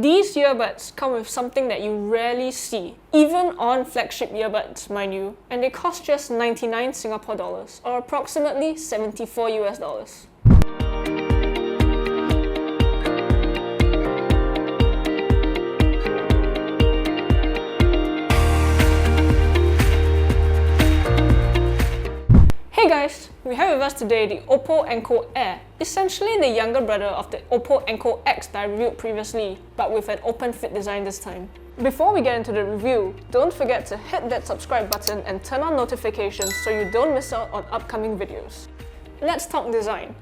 These earbuds come with something that you rarely see, even on flagship earbuds, mind you, and they cost just 99 Singapore dollars, or approximately 74 US dollars. Hey guys, we have with us today the Oppo Enco Air, essentially the younger brother of the Oppo Enco X that I reviewed previously, but with an open fit design this time. Before we get into the review, don't forget to hit that subscribe button and turn on notifications so you don't miss out on upcoming videos. Let's talk design.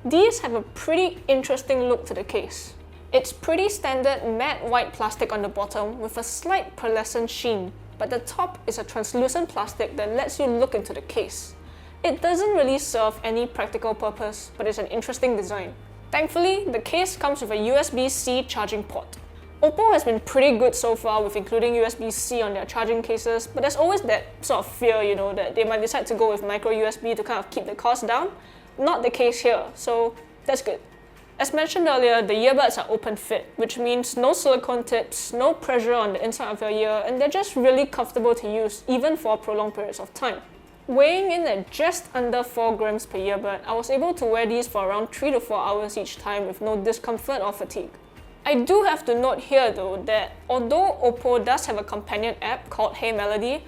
These have a pretty interesting look to the case. It's pretty standard matte white plastic on the bottom with a slight pearlescent sheen, but the top is a translucent plastic that lets you look into the case. It doesn't really serve any practical purpose, but it's an interesting design. Thankfully, the case comes with a USB-C charging port. Oppo has been pretty good so far with including USB-C on their charging cases, but there's always that sort of fear, that they might decide to go with micro USB to kind of keep the cost down. Not the case here, so that's good. As mentioned earlier, the earbuds are open fit, which means no silicone tips, no pressure on the inside of your ear, and they're just really comfortable to use even for prolonged periods of time. Weighing in at just under 4 grams per earbud, I was able to wear these for around 3 to 4 hours each time with no discomfort or fatigue. I do have to note here though that although Oppo does have a companion app called HeyMelody,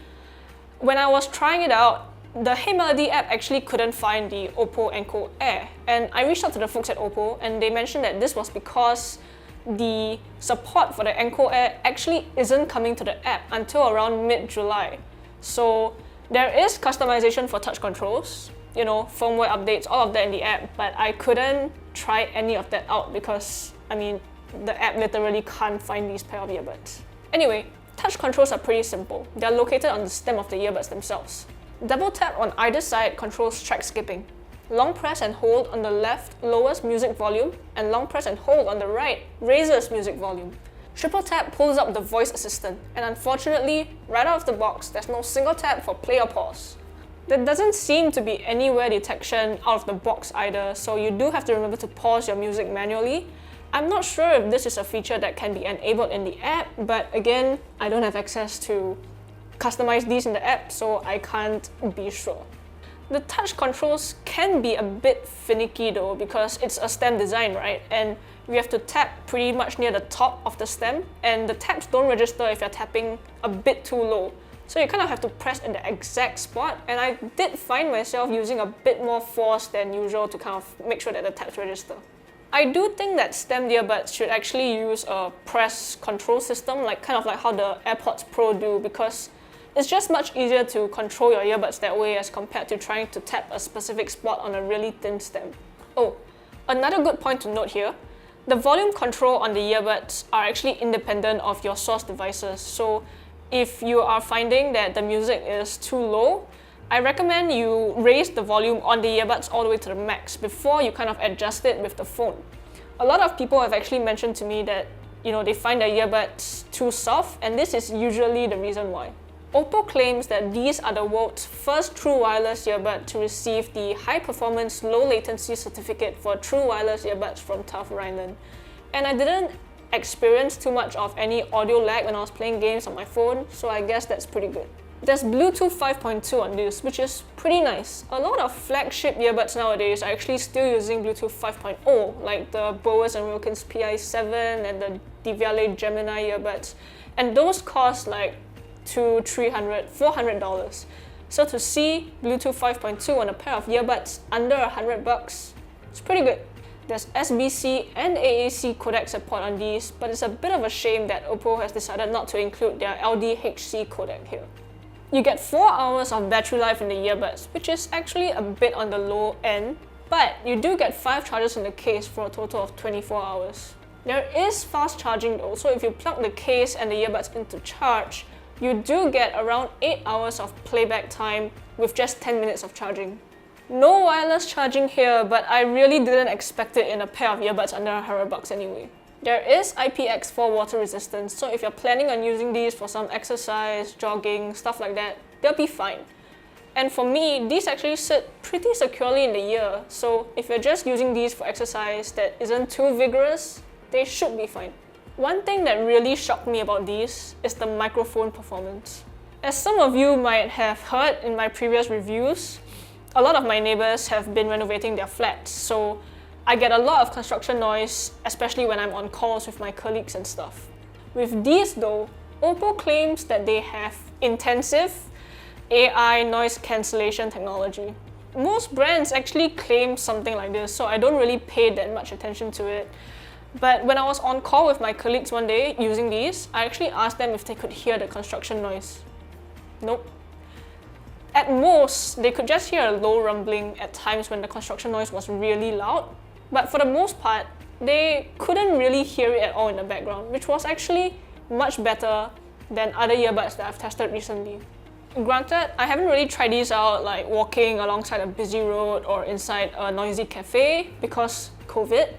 when I was trying it out, the HeyMelody app actually couldn't find the Oppo Enco Air, and I reached out to the folks at Oppo and they mentioned that this was because the support for the Enco Air actually isn't coming to the app until around mid-July. So there is customization for touch controls, firmware updates, all of that in the app, but I couldn't try any of that out because, the app literally can't find these pair of earbuds. Anyway, touch controls are pretty simple. They're located on the stem of the earbuds themselves. Double tap on either side controls track skipping. Long press and hold on the left lowers music volume, and long press and hold on the right raises music volume. Triple tap pulls up the voice assistant, and unfortunately, right out of the box, there's no single tap for play or pause. There doesn't seem to be any wear detection out of the box either, so you do have to remember to pause your music manually. I'm not sure if this is a feature that can be enabled in the app, but again, I don't have access to customize these in the app, so I can't be sure. The touch controls can be a bit finicky though, because it's a stem design, right? And we have to tap pretty much near the top of the stem, and the taps don't register if you're tapping a bit too low. So you kind of have to press in the exact spot, and I did find myself using a bit more force than usual to kind of make sure that the taps register. I do think that stem earbuds should actually use a press control system, kind of like how the AirPods Pro do, because it's just much easier to control your earbuds that way as compared to trying to tap a specific spot on a really thin stem. Oh, another good point to note here, the volume control on the earbuds are actually independent of your source devices, so if you are finding that the music is too low, I recommend you raise the volume on the earbuds all the way to the max before you kind of adjust it with the phone. A lot of people have actually mentioned to me that they find their earbuds too soft, and this is usually the reason why. Oppo claims that these are the world's first true wireless earbud to receive the high-performance, low-latency certificate for true wireless earbuds from TÜV Rheinland. And I didn't experience too much of any audio lag when I was playing games on my phone, so I guess that's pretty good. There's Bluetooth 5.2 on this, which is pretty nice. A lot of flagship earbuds nowadays are actually still using Bluetooth 5.0, like the Bowers & Wilkins PI7 and the Diviale Gemini earbuds. And those cost like $200, $300, $400. So to see Bluetooth 5.2 on a pair of earbuds under $100, it's pretty good. There's SBC and AAC codec support on these, but it's a bit of a shame that Oppo has decided not to include their LDHC codec here. You get 4 hours of battery life in the earbuds, which is actually a bit on the low end, but you do get 5 charges in the case for a total of 24 hours. There is fast charging though, so if you plug the case and the earbuds into charge, you do get around 8 hours of playback time with just 10 minutes of charging. No wireless charging here, but I really didn't expect it in a pair of earbuds under $100 anyway. There is IPX4 water resistance, so if you're planning on using these for some exercise, jogging, stuff like that, they'll be fine. And for me, these actually sit pretty securely in the ear, so if you're just using these for exercise that isn't too vigorous, they should be fine. One thing that really shocked me about these is the microphone performance. As some of you might have heard in my previous reviews, a lot of my neighbors have been renovating their flats, so I get a lot of construction noise, especially when I'm on calls with my colleagues and stuff. With these though, Oppo claims that they have intensive AI noise cancellation technology. Most brands actually claim something like this, so I don't really pay that much attention to it. But when I was on call with my colleagues one day using these, I actually asked them if they could hear the construction noise. Nope. At most, they could just hear a low rumbling at times when the construction noise was really loud, but for the most part, they couldn't really hear it at all in the background, which was actually much better than other earbuds that I've tested recently. Granted, I haven't really tried these out like walking alongside a busy road or inside a noisy cafe because COVID,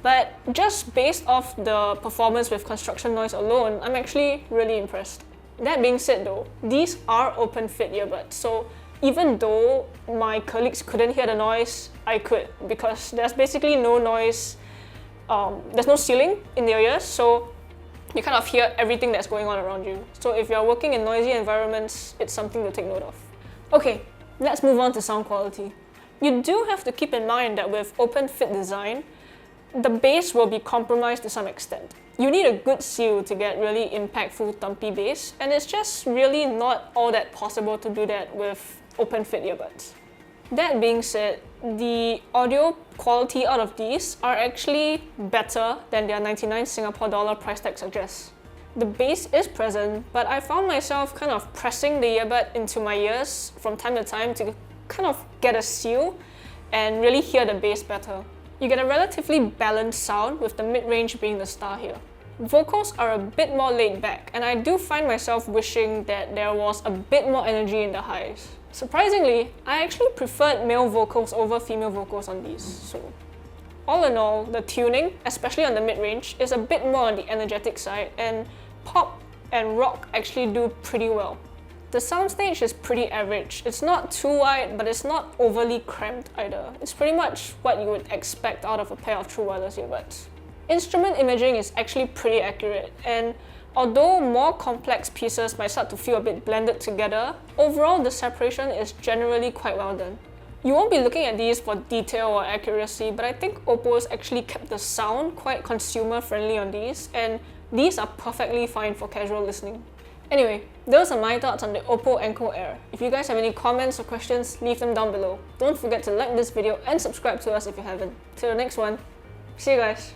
but just based off the performance with construction noise alone, I'm actually really impressed. That being said though, these are open fit earbuds, so even though my colleagues couldn't hear the noise, I could, because there's basically no noise, there's no ceiling in their ears, so you kind of hear everything that's going on around you. So if you're working in noisy environments, it's something to take note of. Okay, let's move on to sound quality. You do have to keep in mind that with open fit design, the bass will be compromised to some extent. You need a good seal to get really impactful thumpy bass, and it's just really not all that possible to do that with open fit earbuds. That being said, the audio quality out of these are actually better than their 99 Singapore dollar price tag suggests. The bass is present, but I found myself kind of pressing the earbud into my ears from time to time to kind of get a seal and really hear the bass better. You get a relatively balanced sound with the mid-range being the star here. Vocals are a bit more laid back, and I do find myself wishing that there was a bit more energy in the highs. Surprisingly, I actually preferred male vocals over female vocals on these, so all in all, the tuning, especially on the mid-range, is a bit more on the energetic side, and pop and rock actually do pretty well. The soundstage is pretty average. It's not too wide, but it's not overly cramped either. It's pretty much what you would expect out of a pair of true wireless earbuds. Instrument imaging is actually pretty accurate, and although more complex pieces might start to feel a bit blended together, overall the separation is generally quite well done. You won't be looking at these for detail or accuracy, but I think Oppo's actually kept the sound quite consumer friendly on these, and these are perfectly fine for casual listening. Anyway, those are my thoughts on the Oppo Enco Air. If you guys have any comments or questions, leave them down below. Don't forget to like this video and subscribe to us if you haven't. Till the next one, see you guys!